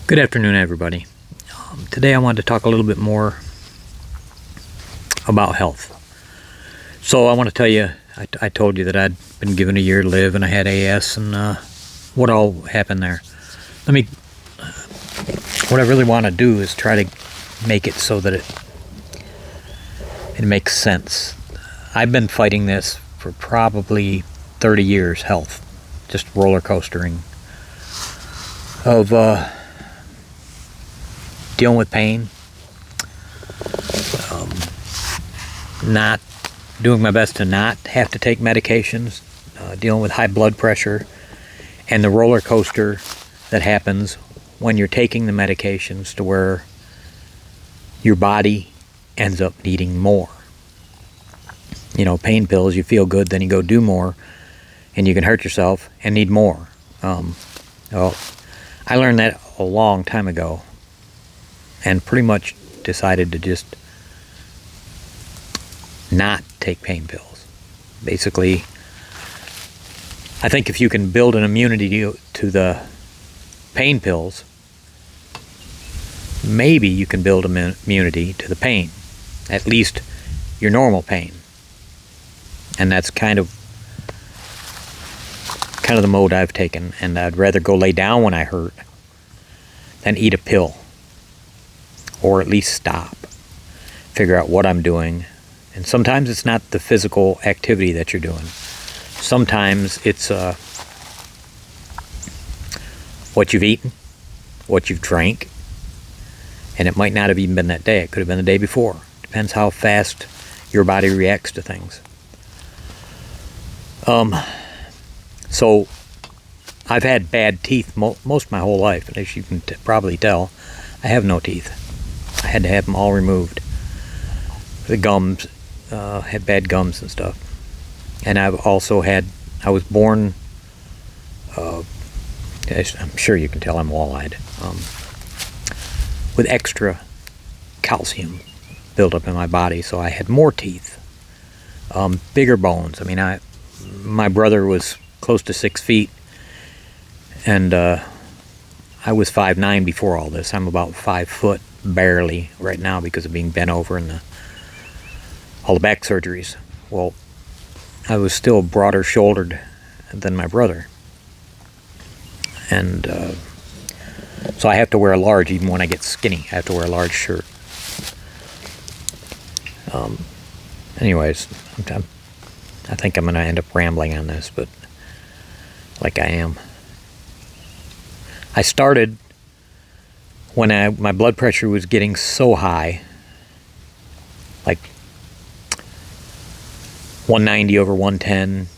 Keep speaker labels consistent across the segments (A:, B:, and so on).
A: Good afternoon, everybody. Today I wanted to talk a little bit more about health. So I want to tell you, I told you that I'd been given a year to live and I had AS and what all happened there. What I really want to do is try to make it so that it makes sense. I've been fighting this for probably 30 years, health, just roller coastering of dealing with pain, not doing my best to not have to take medications, dealing with high blood pressure, and the roller coaster that happens when you're taking the medications to where your body ends up needing more. You know, pain pills, you feel good, then you go do more, and you can hurt yourself and need more. Well, I learned that a long time ago, and pretty much decided to just not take pain pills. Basically, I think if you can build an immunity to the pain pills, maybe you can build an immunity to the pain, at least your normal pain. And that's kind of the mode I've taken, and I'd rather go lay down when I hurt than eat a pill. Or at least stop, figure out what I'm doing. And sometimes it's not the physical activity that you're doing. Sometimes it's what you've eaten, what you've drank, and it might not have even been that day. It could have been the day before. Depends how fast your body reacts to things. So I've had bad teeth most of my whole life, and as you can probably tell, I have no teeth. I had to have them all removed. The gums, had bad gums and stuff. And I was born, I'm sure you can tell I'm wall-eyed, with extra calcium built up in my body, so I had more teeth, bigger bones. I mean, my brother was close to 6 feet, and I was 5'9" before all this. I'm about 5 foot barely right now because of being bent over and all the back surgeries. Well, I was still broader shouldered than my brother, and so I have to wear a large even when I get skinny. I have to wear a large shirt. Anyways, I think I'm going to end up rambling on this, but like I am. I started when my blood pressure was getting so high, like 190 over 110.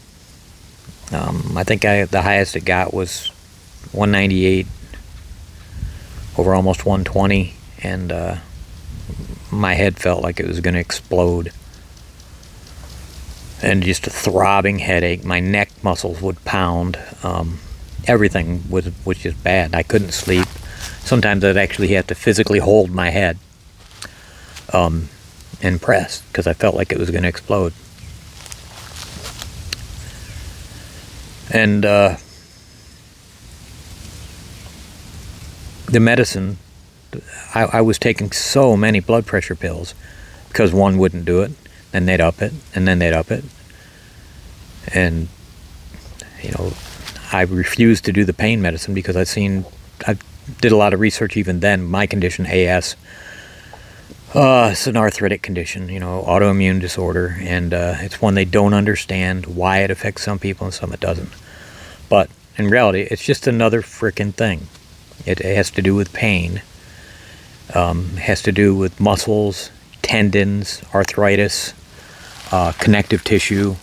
A: I think the highest it got was 198 over almost 120, and my head felt like it was going to explode. And just a throbbing headache. My neck muscles would pound. Everything was just bad. I couldn't sleep. Sometimes I'd actually have to physically hold my head and press because I felt like it was going to explode. And the medicine, I was taking so many blood pressure pills because one wouldn't do it, then they'd up it, and then they'd up it. And, you know, I refused to do the pain medicine because I did a lot of research even then. My condition, AS, it's an arthritic condition, you know, autoimmune disorder, and it's one they don't understand why it affects some people and some it doesn't. But in reality, it's just another frickin' thing. It has to do with pain. It has to do with muscles, tendons, arthritis, connective tissue.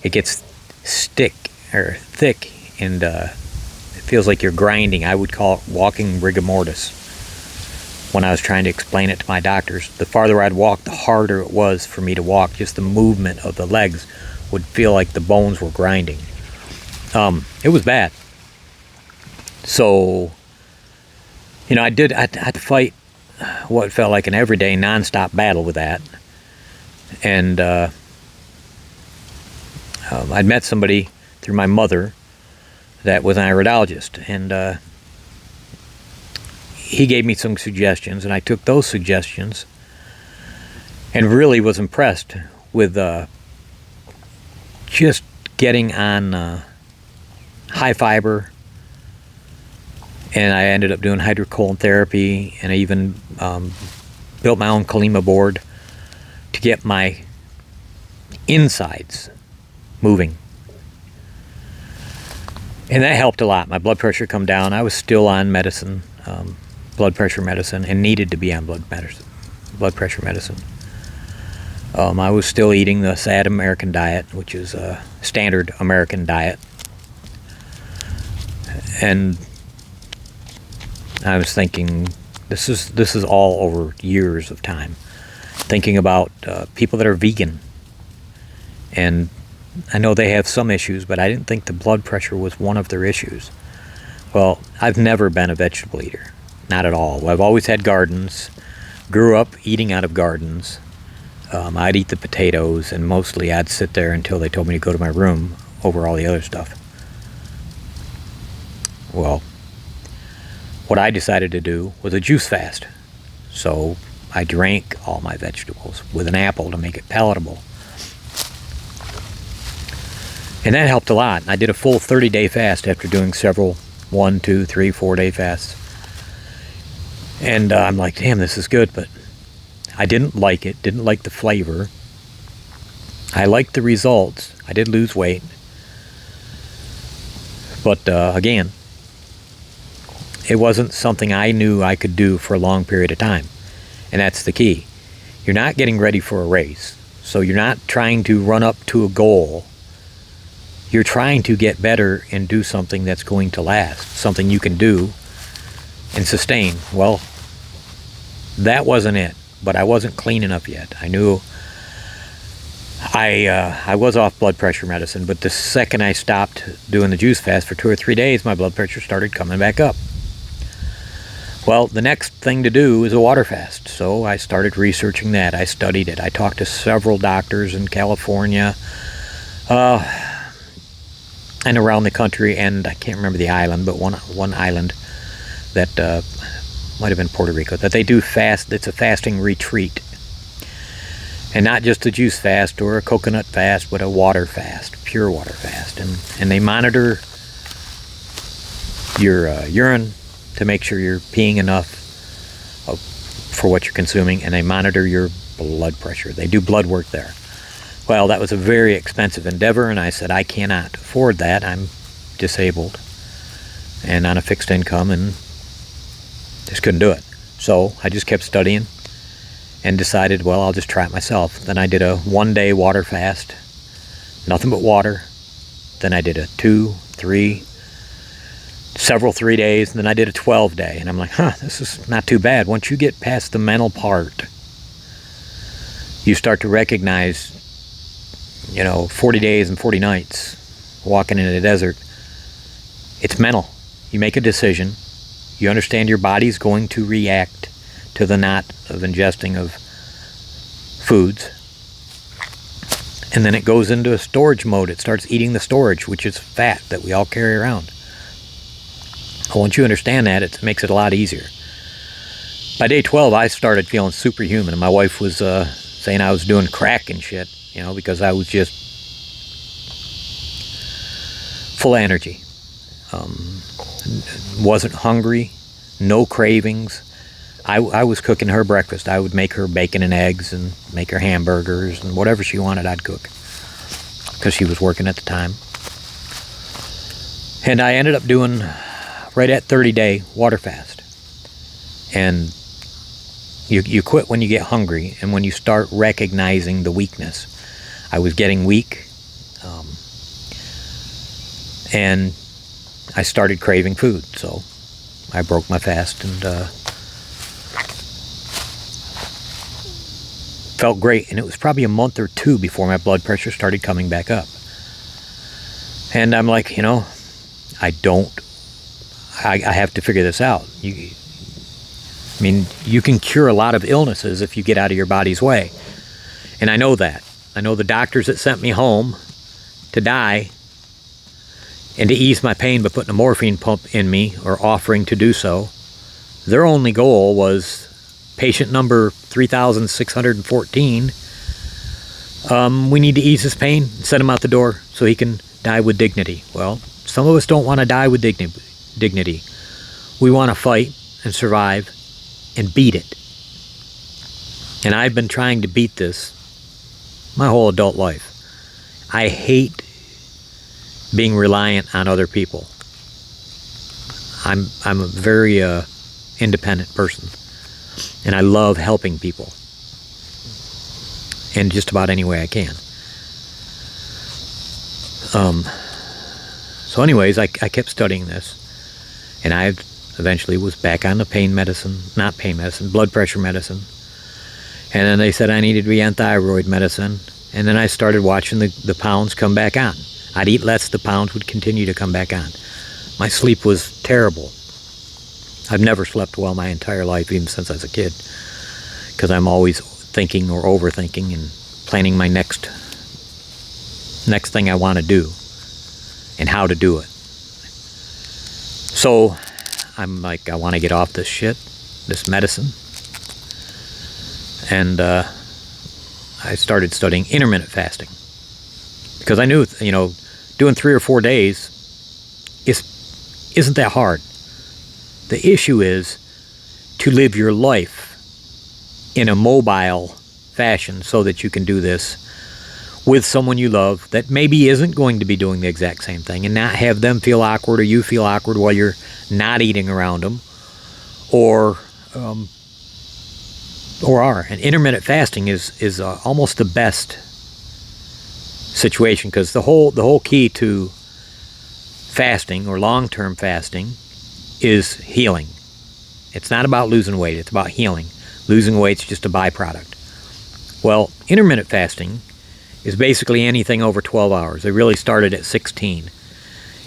A: It gets thick, and it feels like you're grinding. I would call it walking rigor mortis when I was trying to explain it to my doctors. The farther I'd walk, the harder it was for me to walk. Just the movement of the legs would feel like the bones were grinding. It was bad. So, you know, I had to fight what felt like an everyday nonstop battle with that. And I'd met somebody through my mother that was an iridologist, and he gave me some suggestions, and I took those suggestions and really was impressed with just getting on high fiber. And I ended up doing hydrocolon therapy, and I even built my own Kalima board to get my insides moving. And that helped a lot. My blood pressure come down. I was still on medicine, blood pressure medicine, and needed to be on blood pressure medicine. I was still eating the SAD American diet, which is a standard American diet. And I was thinking, this is all over years of time, thinking about people that are vegan. And I know they have some issues, but I didn't think the blood pressure was one of their issues. Well, I've never been a vegetable eater, not at all. I've always had gardens, grew up eating out of gardens. I'd eat the potatoes, and mostly I'd sit there until they told me to go to my room over all the other stuff. Well, what I decided to do was a juice fast. So I drank all my vegetables with an apple to make it palatable. And that helped a lot. I did a full 30-day fast after doing several 1, 2, 3, 4-day fasts. And I'm like, damn, this is good, but I didn't like it, didn't like the flavor. I liked the results. I did lose weight. But again, it wasn't something I knew I could do for a long period of time. And that's the key. You're not getting ready for a race. So you're not trying to run up to a goal. You're trying to get better and do something that's going to last, something you can do and sustain. Well, that wasn't it, but I wasn't clean enough yet. I knew I was off blood pressure medicine, but the second I stopped doing the juice fast for 2 or 3 days, my blood pressure started coming back up. Well, the next thing to do is a water fast, so I started researching that. I studied it. I talked to several doctors in California, and around the country, and I can't remember the island, but one island that might have been Puerto Rico, that they do fast. It's a fasting retreat, and not just a juice fast or a coconut fast, but a water fast, pure water fast. And they monitor your urine to make sure you're peeing enough for what you're consuming, and they monitor your blood pressure. They do blood work there. Well, that was a very expensive endeavor, and I said, I cannot afford that. I'm disabled and on a fixed income, and just couldn't do it. So I just kept studying and decided, well, I'll just try it myself. Then I did a 1-day water fast, nothing but water. Then I did a 2, 3, several 3 days, and then I did a 12-day. And I'm like, this is not too bad. Once you get past the mental part, you start to recognize 40 days and 40 nights walking in a desert. It's mental. You make a decision. You understand your body's going to react to the knot of ingesting of foods. And then it goes into a storage mode. It starts eating the storage, which is fat that we all carry around. Well, once you understand that, it makes it a lot easier. By day 12, I started feeling superhuman, and my wife was saying I was doing crack and shit, because I was just full of energy. Wasn't hungry, no cravings. I was cooking her breakfast. I would make her bacon and eggs and make her hamburgers and whatever she wanted, I'd cook, because she was working at the time. And I ended up doing right at 30-day water fast. And you quit when you get hungry and when you start recognizing the weakness. I was getting weak, and I started craving food, so I broke my fast and felt great. And it was probably a month or 2 before my blood pressure started coming back up. And I'm like, I have to figure this out. You can cure a lot of illnesses if you get out of your body's way. And I know that. I know the doctors that sent me home to die and to ease my pain by putting a morphine pump in me or offering to do so, Their only goal was patient number 3,614. We need to ease his pain, send him out the door so he can die with dignity. Well, some of us don't want to die with dignity. We want to fight and survive and beat it. And I've been trying to beat this my whole adult life. I hate being reliant on other people. I'm a very independent person, and I love helping people in just about any way I can. So anyways, I kept studying this, and I eventually was back on the blood pressure medicine. And then they said I needed to be on thyroid medicine, and then I started watching the pounds come back on. I'd eat less, the pounds would continue to come back on. My sleep was terrible. I've never slept well my entire life, even since I was a kid, because I'm always thinking or overthinking and planning my next thing I want to do and how to do it. So I'm like, I want to get off this shit, this medicine. And I started studying intermittent fasting, because I knew, doing 3 or 4 days isn't that hard. The issue is to live your life in a mobile fashion so that you can do this with someone you love that maybe isn't going to be doing the exact same thing, and not have them feel awkward or you feel awkward while you're not eating around them, or are. And intermittent fasting is almost the best situation, because the whole key to fasting or long-term fasting is healing. It's not about losing weight, it's about healing. Losing weight's just a byproduct. Well, intermittent fasting is basically anything over 12 hours. They really started at 16.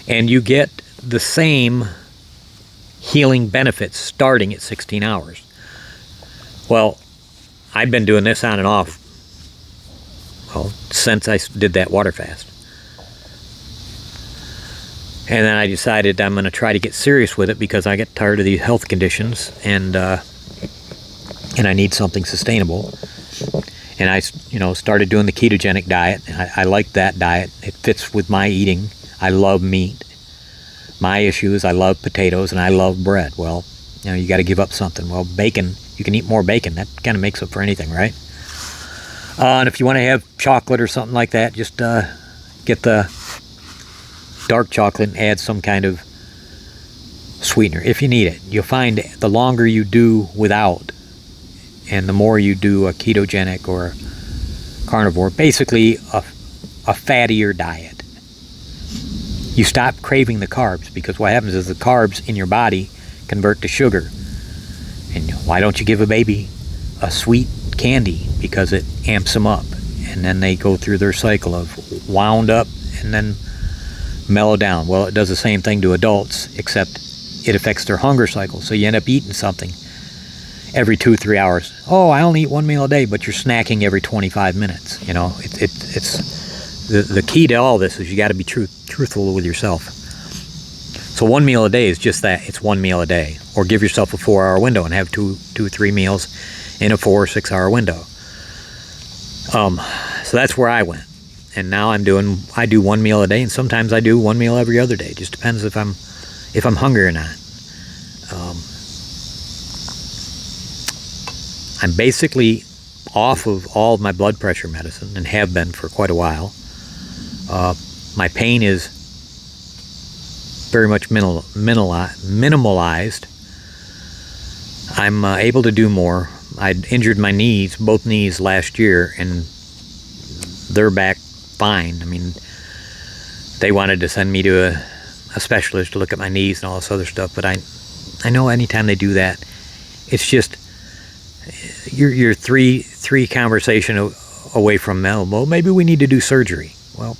A: And you get the same healing benefits starting at 16 hours. Well, I've been doing this on and off, since I did that water fast. And then I decided I'm going to try to get serious with it, because I get tired of these health conditions, and I need something sustainable. And I, started doing the ketogenic diet. I like that diet. It fits with my eating. I love meat. My issue is I love potatoes and I love bread. Well, you got to give up something. Well, bacon, you can eat more bacon. That kind of makes up for anything, right? And if you want to have chocolate or something like that, just get the dark chocolate and add some kind of sweetener if you need it. You'll find the longer you do without, and the more you do a ketogenic or a carnivore, basically a fattier diet, you stop craving the carbs, because what happens is the carbs in your body convert to sugar. And why don't you give a baby a sweet candy? Because it amps them up, and then they go through their cycle of wound up and then mellow down. Well, it does the same thing to adults, except it affects their hunger cycle. So you end up eating something every 2-3 hours. Oh, I only eat 1 meal a day, but you're snacking every 25 minutes. It's the key to all this is you got to be truthful with yourself. So 1 meal a day is just that. It's 1 meal a day. Or give yourself a 4-hour window and have two or 3 meals in a 4 or 6 hour window. So that's where I went. And now I do 1 meal a day, and sometimes I do 1 meal every other day. It just depends if I'm hungry or not. I'm basically off of all of my blood pressure medicine, and have been for quite a while. My pain is very much minimalized. I'm able to do more. I'd injured my knees, both knees, last year, and they're back fine. I mean, they wanted to send me to a specialist to look at my knees and all this other stuff, but I know anytime they do that, it's just you're three conversation away from, well, maybe we need to do surgery. Well,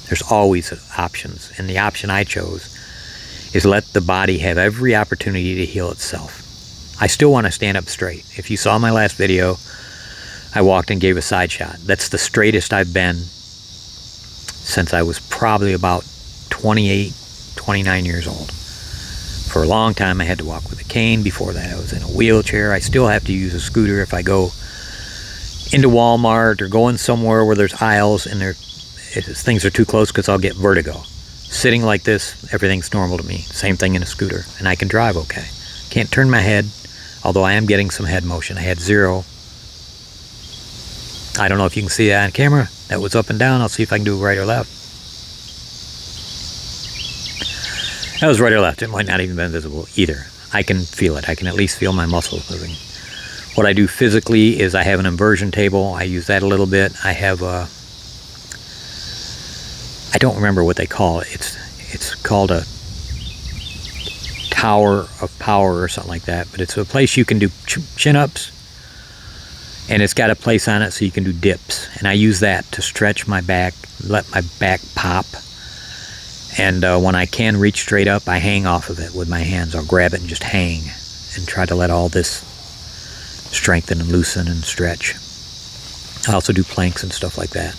A: there's always options, and the option I chose is let the body have every opportunity to heal itself. I still want to stand up straight. If you saw my last video, I walked and gave a side shot. That's the straightest I've been since I was probably about 28, 29 years old. For a long time, I had to walk with a cane. Before that, I was in a wheelchair. I still have to use a scooter if I go into Walmart or going somewhere where there's aisles and things are too close, because I'll get vertigo. Sitting like this, everything's normal to me. Same thing in a scooter, and I can drive okay. Can't turn my head, although I am getting some head motion. I had 0. I don't know if you can see that on camera. That was up and down. I'll see if I can do right or left. That was right or left. It might not even be visible either. I can feel it. I can at least feel my muscles moving. What I do physically is I have an inversion table. I use that a little bit. I have a, I don't remember what they call it. It's called a tower of power or something like that. But it's a place you can do chin-ups, and it's got a place on it so you can do dips. And I use that to stretch my back, let my back pop. And when I can reach straight up, I hang off of it with my hands. I'll grab it and just hang and try to let all this strengthen and loosen and stretch. I also do planks and stuff like that.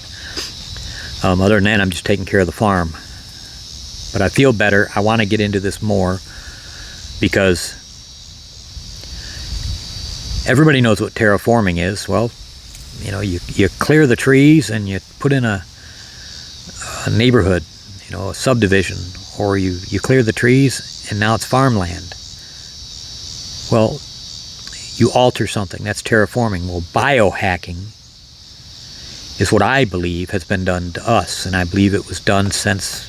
A: Other than that, I'm just taking care of the farm. But I feel better. I want to get into this more because everybody knows what terraforming is. Well, you know, you clear the trees and you put in a neighborhood, you know, a subdivision, or you clear the trees and now it's farmland. Well, you alter something. That's terraforming. Well, biohacking is what I believe has been done to us, and I believe it was done since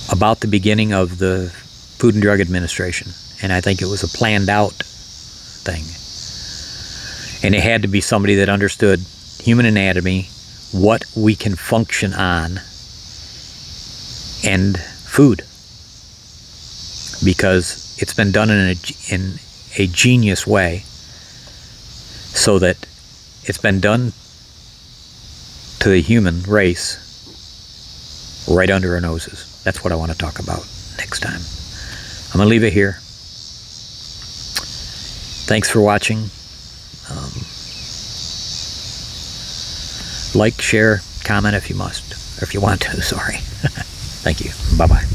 A: about the beginning of the Food and Drug Administration, and I think it was a planned out thing. And it had to be somebody that understood human anatomy, what we can function on, and food, because it's been done in a genius way, so that it's been done to the human race right under our noses. That's what I want to talk about next time. I'm going to leave it here. Thanks for watching. Like, share, comment if you must, or if you want to, sorry. Thank you. Bye-bye.